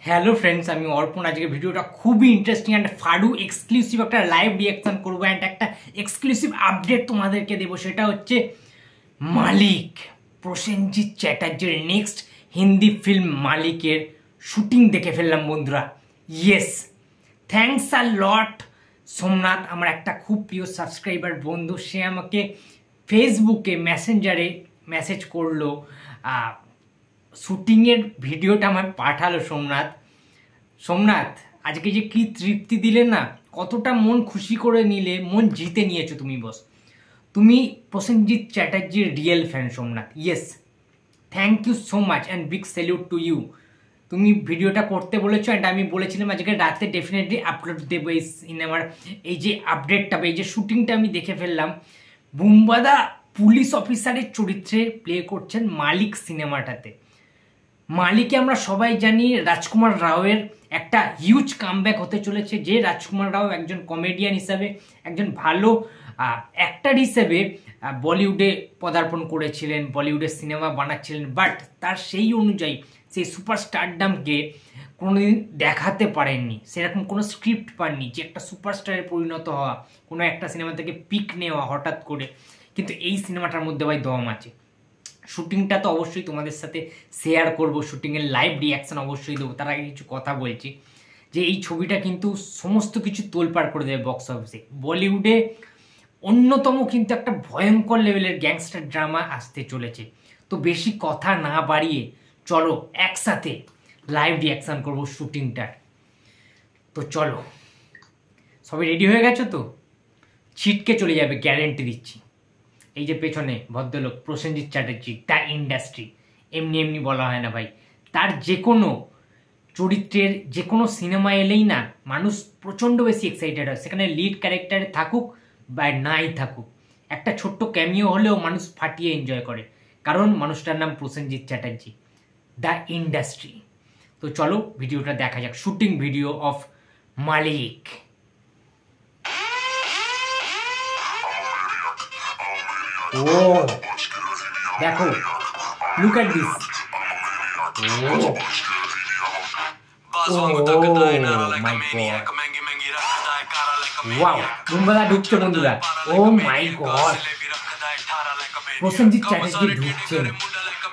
Hello friends, আমি অর্পণ। আজকে ভিডিওটা খুবই ইন্টারেস্টিং অ্যান্ড ফাডু এক্সক্লুসিভ একটা লাইভ রিয়াকশন করবো অ্যান্ড একটা এক্সক্লুসিভ আপডেট তোমাদেরকে দেবো। সেটা হচ্ছে মালিক, প্রসেনজিৎ চ্যাটার্জির নেক্সট হিন্দি ফিল্ম মালিকের শুটিং দেখে ফেললাম বন্ধুরা। ইয়েস, থ্যাংকস আ লট সোমনাথ, আমার একটা খুব প্রিয় সাবস্ক্রাইবার বন্ধু। সে আমাকে ফেসবুকে মেসেঞ্জারে মেসেজ করলো, শুটিংয়ের ভিডিওটা আমার পাঠালো। সোমনাথ আজকে যে কি তৃপ্তি দিলে না, কতটা মন খুশি করে নিলে, মন জিতে নিয়েছো তুমি বস। তুমি প্রসেনজিৎ চ্যাটার্জির real fan Somnath. Yes, thank you so much and big salute to you. তুমি ভিডিওটা করতে বলেছো অ্যান্ড আমি বলেছিলাম আজকে রাতে ডেফিনেটলি আপলোড দেবো এই সিনেমার এই যে আপডেটটা, এই যে শুটিংটা আমি দেখে ফেললাম। বুম্বাদা পুলিশ অফিসারের চরিত্রে প্লে করছেন মালিক সিনেমাটাতে। মালিকে আমরা সবাই জানি রাজকুমার রাওয়ের একটা হিউজ কামব্যাক হতে চলেছে। যে রাজকুমার রাও একজন কমেডিয়ান হিসাবে, একজন ভালো অ্যাক্টার হিসেবে বলিউডে পদার্পণ করেছিলেন, বলিউডের সিনেমা বানাচ্ছিলেন, বাট তার সেই অনুযায়ী সেই সুপারস্টারডামকে কোনোদিন দেখাতে পারেননি। সেরকম কোনো স্ক্রিপ্ট পাননি যে একটা সুপারস্টারে পরিণত হওয়া, কোনো একটা সিনেমা থেকে পিক নেওয়া হঠাৎ করে। কিন্তু এই সিনেমাটার মধ্যে ভাই দম আছে। শুটিংটা তো অবশ্যই তোমাদের সাথে শেয়ার করবো, শুটিংয়ের লাইভ রিয়াকশান অবশ্যই দেবো। তার আগে কিছু কথা বলছি যে এই ছবিটা কিন্তু সমস্ত কিছু তোলপাড় করে দেবে বক্স অফিসে। বলিউডে অন্যতম কিন্তু একটা ভয়ঙ্কর লেভেলের গ্যাংস্টার ড্রামা আসতে চলেছে। তো বেশি কথা না বাড়িয়ে চলো একসাথে লাইভ রিয়াকশান করবো শুটিংটার। তো চলো, সবাই রেডি হয়ে গেছো তো? ছিটকে চলে যাবে, গ্যারেন্টি দিচ্ছি। এই যে পেছনে ভদ্রলোক প্রসেনজিৎ চ্যাটার্জি, দ্য ইন্ডাস্ট্রি, এমনি এমনি বলা হয় না ভাই। তার যে কোনো চরিত্রের যে কোনো সিনেমা এলেই না মানুষ প্রচণ্ড বেশি এক্সাইটেড হয়, সেখানে লিড ক্যারেক্টারে থাকুক বা নাই থাকুক। একটা ছোট্ট ক্যামিও হলেও মানুষ ফাটিয়ে এনজয় করে, কারণ মানুষটার নাম প্রসেনজিৎ চ্যাটার্জি, দ্য ইন্ডাস্ট্রি। তো চলো ভিডিওটা দেখা যাক, শুটিং ভিডিও অফ মালিক। ও দেখো, look at this. Wow, Bumbada ঢুকছে বন্ধুরা। Oh my god, Prosenjit Chatterjee ঢুকছেন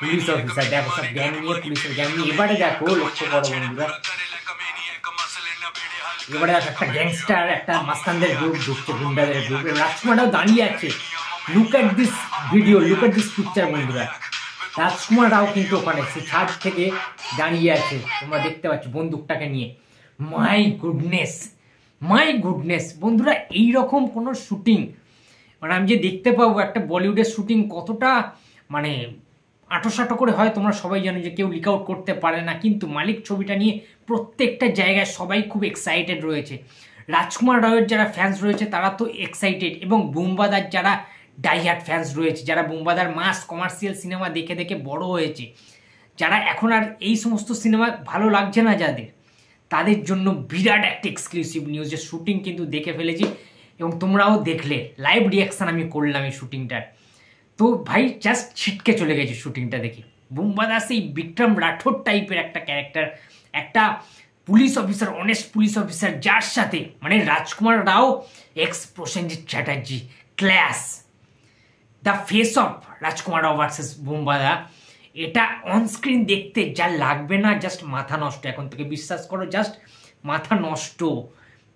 পুলিশ অফিসার। দেখো সব গ্যাং নিয়ে, পুলিশের গ্যাং নিয়ে। এবারে দেখো, লক্ষ্য করো বন্ধুরা, এবারে দেখো একটা গ্যাংস্টার, একটা মাস্তানদের গ্রুপ ঢুকছে, গুন্ডাদের গ্রুপ। রাজকুমাররাও দাঁড়িয়ে আছে। Look at this video, look at this picture বন্ধুরা। রাজকুমার রাও কিন্তু ওখানে সে ছাদ থেকে দাঁড়িয়ে আছে, তোমরা দেখতে পাচ্ছ বন্দুকটাকে নিয়ে। মাই গুডনেস, মাই গুডনেস বন্ধুরা, এইরকম কোনো শুটিং মানে আমি যে দেখতে পাবো একটা বলিউডের শুটিং কতটা মানে আঁটোসাঁটো করে হয় তোমরা সবাই জানো, যে কেউ লিক আউট করতে পারে না। কিন্তু মালিক ছবিটা নিয়ে প্রত্যেকটা জায়গায় সবাই খুব এক্সাইটেড রয়েছে। রাজকুমার রাওয়ের যারা ফ্যান্স রয়েছে তারা তো এক্সাইটেড, এবং বুম্বাদার যারা ডাইহার্ট ফ্যান্স রয়েছে, যারা বুম্বাদার মাস কমার্শিয়াল সিনেমা দেখে দেখে বড় হয়েছে, যারা এখন আর এই সমস্ত সিনেমা ভালো লাগছে না যাদের, তাদের জন্য বিরাট একটা এক্সক্লুসিভ নিউজ যে শুটিং কিন্তু দেখে ফেলেছি এবং তোমরাও দেখলে। লাইভ রিয়াকশান আমি করলাম এই শুটিংটার। তো ভাই জাস্ট ছিটকে চলে গেছে শুটিংটা দেখে। বুম্বাদা সেই বিক্রম রাঠোর টাইপের একটা ক্যারেক্টার, একটা police officer, honest police officer, যার সাথে মানে Rajkummar Rao x Prosenjit Chatterjee clash, the face off Rajkummar Rao versus Bumbada. এটা অনস্ক্রিন দেখতে যা লাগবে না, জাস্ট মাথা নষ্ট। এখন থেকে বিশ্বাস করো, জাস্ট মাথা নষ্ট,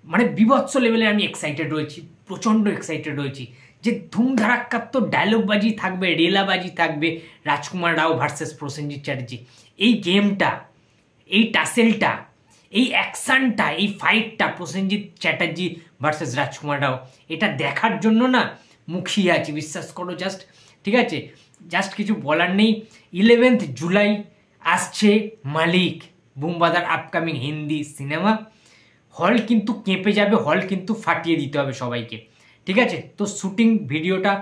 মানে বিভৎস লেভেলে আমি এক্সাইটেড রয়েছি, প্রচণ্ড এক্সাইটেড রয়েছি। যে ধুমধারাক্কার তো ডায়লগবাজি থাকবে, রেলাবাজি থাকবে, রাজকুমার রাও ভার্সেস প্রসেনজিৎ চ্যাটার্জি। এই গেমটা, এই টাসেলটা, এই অ্যাকশানটা, এই ফাইটটা প্রসেনজিৎ চ্যাটার্জি ভার্সেস রাজকুমার রাও, এটা দেখার জন্য না মুখিয়ে আছি, বিশ্বাস করো। জাস্ট ঠিক আছে, জাস্ট কিছু বলার নেই। 11 জুলাই আসছে মালিক, বুম্বাদার আপকামিং হিন্দি সিনেমা। হল কিন্তু কেঁপে যাবে, হল কিন্তু ফাটিয়ে দিতে হবে সবাইকে, ঠিক আছে? তো শুটিং ভিডিওটা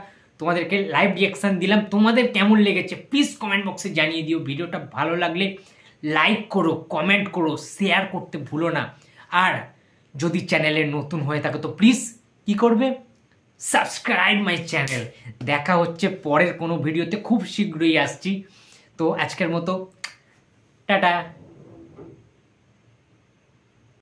তোমাদেরকে লাইভ রিয়াকশান দিলাম। তোমাদের কেমন লেগেছে প্লিজ কমেন্ট বক্সে জানিয়ে দিও। ভিডিওটা ভালো লাগলে লাইক করো, কমেন্ট করো, শেয়ার করতে ভুলো না। আর যদি চ্যানেলে নতুন হয়ে থাকে তো প্লিজ কি করবে, সাবস্ক্রাইব মাই চ্যানেল। দেখা হচ্ছে পরের কোনো ভিডিওতে, খুব শীঘ্রই আসছি। তো আজকের মতো টাটা।